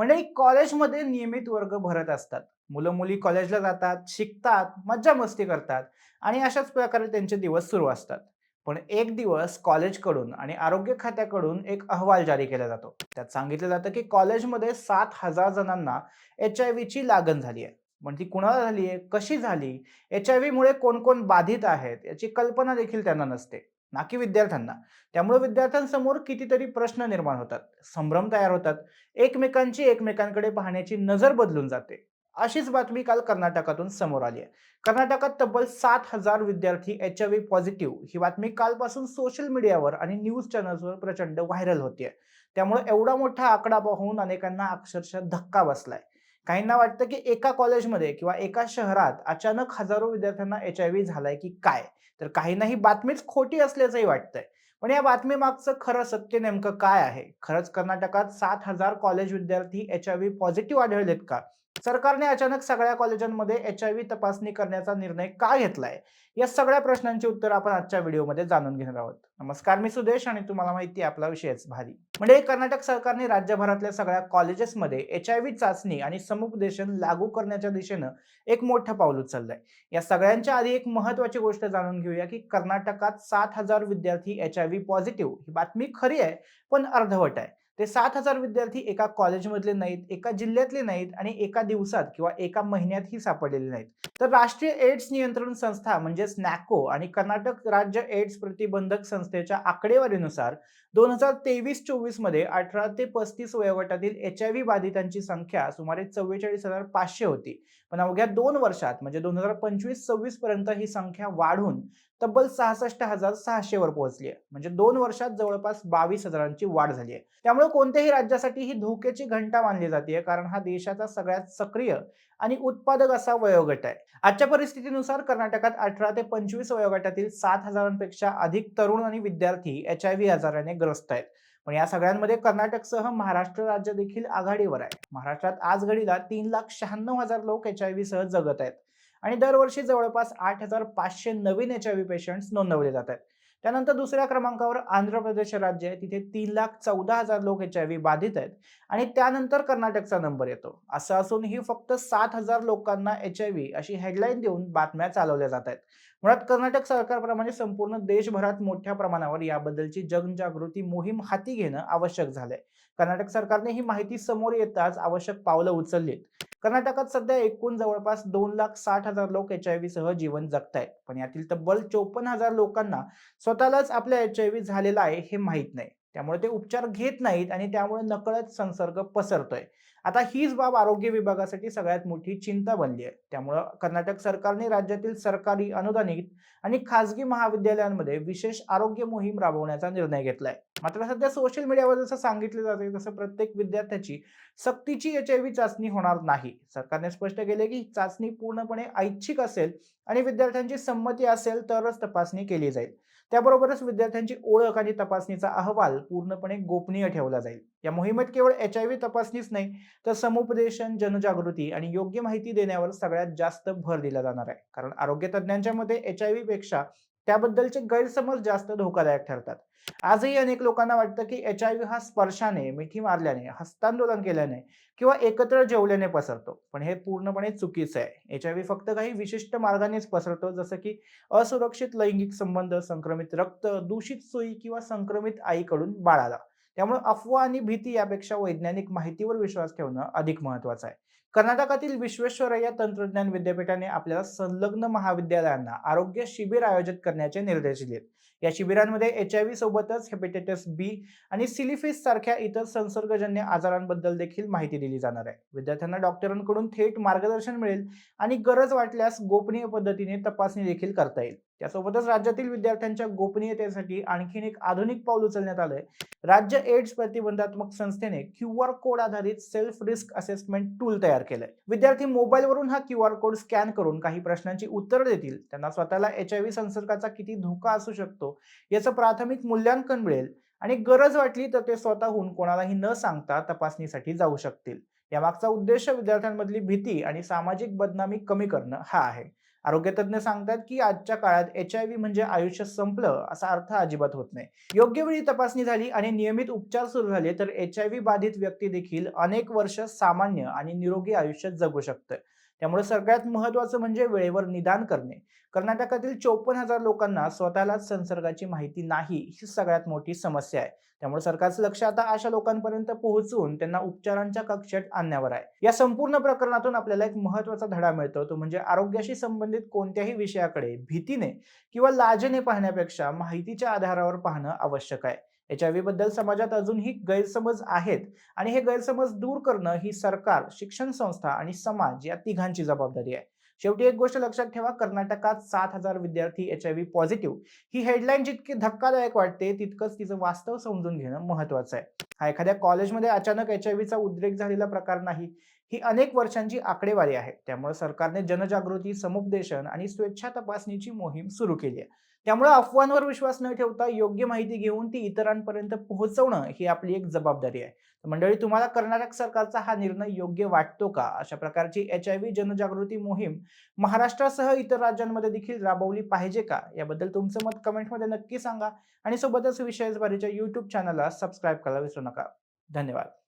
म्हणजे कॉलेजमध्ये नियमित वर्ग भरत असतात. मुलं-मुली कॉलेजला जातात, शिकतात, मज्जा-मस्ती करतात आणि अशाच प्रकारे त्यांचे दिवस सुरू असतात. पण एक दिवस कॉलेजकडून आणि आरोग्य खात्याकडून एक अहवाल जारी केला जातो. त्यात सांगितलं जातं की कॉलेजमध्ये 7,000 जणांना एच-आय-व्हीची लागण झाली आहे. पण ती कुणाला झाली आहे, कशी झाली, एच-आय-व्हीमुळे कोण-कोण बाधित आहेत याची कल्पना देखील त्यांना नसते, ना की विद्यार्थ्यांना. त्यामुळे विद्यार्थ्यांसमोर कितीतरी प्रश्न निर्माण होतात, संभ्रम तयार होतात, एकमेकांची एकमेकांकडे पाहण्याची नजर बदलून जाते. अशीच बातमी काल कर्नाटकातून समोर आली आहे. कर्नाटकात तब्बल 7,000 विद्यार्थी एच-आय-व्ही पॉझिटिव्ह ही बातमी कालपासून सोशल मीडियावर आणि न्यूज चॅनल्सवर प्रचंड व्हायरल होतीये. त्यामुळे एवढा मोठा आकडा पाहून अनेकांना अक्षरशः धक्का बसलाय. काहींना वाटतं की एका कॉलेजमध्ये किंवा एका शहरात अचानक हजारो विद्यार्थ्यांना एच-आय-व्ही झालाय की काय? तर काहींना ही बातमीच खोटी असल्याचंही वाटतंय. पण या बातमीमागचं खरं सत्य नेमकं काय आहे? खरंच कर्नाटकात 7,000 कॉलेज विद्यार्थी एच-आय-व्ही पॉझिटिव्ह आढळलेत का? सरकारने अचानक सगळ्या कॉलेजांमध्ये एच-आय-व्ही तपासणी करण्याचा निर्णय का घेतलाय? या सगळ्या प्रश्नांची उत्तरं आपण आजच्या व्हिडिओमध्ये जाणून घेणार आहोत. नमस्कार, मी सुदेश आणि तुम्हाला माहिती आहे आपला विषयच भारी. म्हणजे कर्नाटक सरकारने राज्यभरातल्या सगळ्या कॉलेजेसमध्ये एच-आय-व्ही चाचणी आणि समुपदेशन लागू करण्याच्या दिशेनं एक मोठं पाऊल उचललंय. या सगळ्यांच्या आधी एक महत्त्वाची गोष्ट जाणून घेऊया, की कर्नाटकात 7,000 विद्यार्थी एच-आय-व्ही पॉझिटिव्ह ही बातमी खरी आहे, पण अर्धवट आहे. ते 7,000 विद्यार्थी एका कॉलेजमधले नाहीत, एका जिल्ह्यातले नाहीत आणि एका दिवसात किंवा एका महिन्यातही सापडलेले नाहीत. तर राष्ट्रीय एड्स नियंत्रण संस्था म्हणजेच नॅको आणि कर्नाटक राज्य एड्स प्रतिबंधक संस्थेच्या आकडेवारीनुसार 2023-24 मध्ये 18 ते 35 वयोगटातील एच-आय-व्ही बाधितांची संख्या सुमारे 44,500 होती. पण अवघ्या 2 वर्षात म्हणजे 2025-26 पर्यंत ही संख्या वाढून तब्बल 66,600 वर पोहोचली आहे. म्हणजे 2 वर्षात जवळपास 22,000ची वाढ झाली आहे. त्यामुळे कोणत्याही राज्यासाठी ही धोक्याची घंटा मानली जाते, कारण हा देशाचा सगळ्यात सक्रिय आणि उत्पादक असा वयोगट आहे. आजच्या परिस्थितीनुसार कर्नाटकात 18 ते 25 वयोगटातील 7,000पेक्षा अधिक तरुण आणि विद्यार्थी एच-आय-व्ही आजाराने ग्रस्त आहेत. पण या सगळ्यांमध्ये कर्नाटकसह महाराष्ट्र राज्य देखील आघाडीवर आहे. महाराष्ट्रात आज घडीला 3,96,000 लोक एच-आय-व्ही सह जगत आहेत आणि दरवर्षी जवळपास 8,500 नवीन एच-आय-व्ही पेशंट्स नोंदवले जात आहेत. त्यानंतर दुसऱ्या क्रमांकावर आंध्र प्रदेश राज्य आहे. तिथे 3,14,000 लोक एच-आय-व्ही बाधित आहेत आणि त्यानंतर कर्नाटकचा नंबर येतो. असं असूनही फक्त 7,000 लोकांना एच-आय-व्ही अशी हेडलाईन देऊन बातम्या चालवल्या जात आहेत. मुळात कर्नाटक सरकारप्रमाणे संपूर्ण देशभरात मोठ्या प्रमाणावर याबद्दलची जनजागृती मोहीम हाती घेणं आवश्यक झालंय. कर्नाटक सरकारने ही माहिती समोर येताच आवश्यक पावलं उचललीत. कर्नाटकात सध्या एकूण जवळपास 2,60,000 लोक एच-आय-व्ही सह जीवन जगतायत. पण यातील तब्बल 54,000 लोकांना स्वतःलाच आपल्या एच-आय-व्ही झालेला आहे हे माहीत नाही. त्यामुळे ते उपचार घेत नाहीत आणि त्यामुळे नकळत संसर्ग पसरतोय. आता हीच बाब आरोग्य विभागासाठी सगळ्यात मोठी चिंता बनली आहे. त्यामुळं कर्नाटक सरकारने राज्यातील सरकारी, अनुदानित आणि खासगी महाविद्यालयांमध्ये विशेष आरोग्य मोहीम राबवण्याचा निर्णय घेतलाय. मात्र सध्या सोशल मीडियावर जसं सांगितलं जाते तसं प्रत्येक विद्यार्थ्याची सक्तीची एच-आय-व्ही चाचणी होणार नाही. सरकारने स्पष्ट केले की ही चाचणी पूर्णपणे ऐच्छिक असेल आणि विद्यार्थ्यांची संमती असेल तरच तपासणी केली जाईल. त्याबरोबरच विद्यार्थ्यांची ओळख आणि तपासणीचा अहवाल पूर्णपणे गोपनीय ठेवला जाईल. या मोहिमेत केवळ एच-आय-व्ही तपासणीच नाही, तर समुपदेशन, जनजागृती आणि योग्य माहिती देण्यावर सगळ्यात जास्त भर दिला जाणार आहे. कारण आरोग्य तज्ज्ञांच्या मते एच-आय-व्ही पेक्षा त्याबद्दलचे गैरसमज जास्त धोकादायक ठरतात. आजही अनेक लोकांना वाटतं की एच-आय-व्ही हा स्पर्शाने, मिठी मारल्याने, हस्तांदोलन केल्याने किंवा एकत्र जेवल्याने पसरतो. पण हे पूर्णपणे चुकीचं आहे. एच-आय-व्ही फक्त काही विशिष्ट मार्गानेच पसरतो, जसं की असुरक्षित लैंगिक संबंध, संक्रमित रक्त, दूषित सुई किंवा संक्रमित आईकडून बाळाला. त्यामुळे अफवा आणि भीती यापेक्षा वैज्ञानिक माहितीवर विश्वास ठेवणं अधिक महत्त्वाचं आहे. कर्नाटकातील विश्वेश्वरय्या तंत्रज्ञान विद्यापीठाने आपल्याला संलग्न महाविद्यालयांना आरोग्य शिबिर आयोजित करण्याचे निर्देश दिलेत. या शिबिरांमध्ये एच-आय-व्ही सोबतच हेपॅटायटिस बी आणि सिलिफिस सारख्या इतर संसर्गजन्य आजारांबद्दल देखील माहिती दिली जाणार आहे. विद्यार्थ्यांना डॉक्टरांकडून थेट मार्गदर्शन मिळेल आणि गरज वाटल्यास गोपनीय पद्धतीने तपासणी देखील करता येईल. त्यासोबतच राज्यातील विद्यार्थ्यांच्या गोपनीयतेसाठी आणखीन एक आधुनिक पाऊल उचलण्यात आलंय. राज्य एड्स प्रतिबंधात्मक संस्थेने क्यूआर कोड आधारित सेल्फ रिस्क असेसमेंट टूल तयार केलंय. विद्यार्थी मोबाईलवरून हा क्यूआर कोड स्कॅन करून काही प्रश्नांची उत्तरं देतील. त्यांना स्वतःला एच-आय-व्ही संसर्गाचा किती धोका असू शकतो याचं प्राथमिक मूल्यांकन मिळेल आणि गरज वाटली तर ते स्वतःहून कोणालाही न सांगता तपासणीसाठी जाऊ शकतील. यामागचा उद्देश विद्यार्थ्यांमधली भीती आणि सामाजिक बदनामी कमी करणं हा आहे. आरोग्य तज्ञ सांगतात की आजच्या काळात HIV म्हणजे आयुष्य संपलं असा अर्थ अजिबात होत नाही. योग्य वेळी तपासणी झाली आणि नियमित उपचार सुरू झाले तर HIV बाधित व्यक्ती देखील अनेक वर्ष सामान्य आणि निरोगी आयुष्य जगू शकते. त्यामुळे सगळ्यात महत्त्वाचं म्हणजे वेळेवर निदान करणे. कर्नाटकातील 54,000 लोकांना स्वतःलाच संसर्गाची माहिती नाही, ही सगळ्यात मोठी समस्या आहे. त्यामुळे सरकारचं लक्ष आता अशा लोकांपर्यंत पोहोचून त्यांना उपचारांच्या कक्षेत आणण्यावर आहे. या संपूर्ण प्रकरणातून आपल्याला एक महत्त्वाचा धडा मिळतो, तो म्हणजे आरोग्याशी संबंधित कोणत्याही विषयाकडे भीतीने किंवा लाजेने पाहण्यापेक्षा माहितीच्या आधारावर पाहणं आवश्यक आहे. HIV बद्दल समाजात अजूनही गैरसमज आहेत आणि हे गैरसमज दूर करणं ही सरकार, शिक्षण संस्था आणि समाज या तिघांची जबाबदारी आहे. शेवटी एक गोष्ट लक्षात ठेवा, कर्नाटकात 7,000 विद्यार्थी HIV पॉझिटिव्ह ही हेडलाईन जितकी धक्कादायक वाटते, तितकंच तिचं वास्तव समजून घेणं महत्त्वाचं आहे. हा एखाद्या कॉलेजमध्ये अचानक HIVचा उद्रेक झालेला प्रकार नाही. ही अनेक वर्षांची आकडेवारी आहे. त्यामुळे सरकारने जनजागृती, समुपदेशन आणि स्वेच्छा तपासणीची मोहीम सुरू केली आहे. त्यामुळे अफवांवर विश्वास न ठेवता योग्य माहिती घेऊन ती इतरांपर्यंत पोहोचवणं ही आपली एक जबाबदारी आहे. तर मंडळी, तुम्हाला कर्नाटक सरकारचा हा निर्णय योग्य वाटतो का? अशा प्रकारची HIV जनजागृती मोहीम महाराष्ट्रासह इतर राज्यांमध्ये देखील राबवली पाहिजे का? याबद्दल तुमचं मत कमेंटमध्ये नक्की सांगा आणि सोबतच विशेष बारीच्या YouTube चॅनलला सबस्क्राईब करायला विसरू नका. धन्यवाद.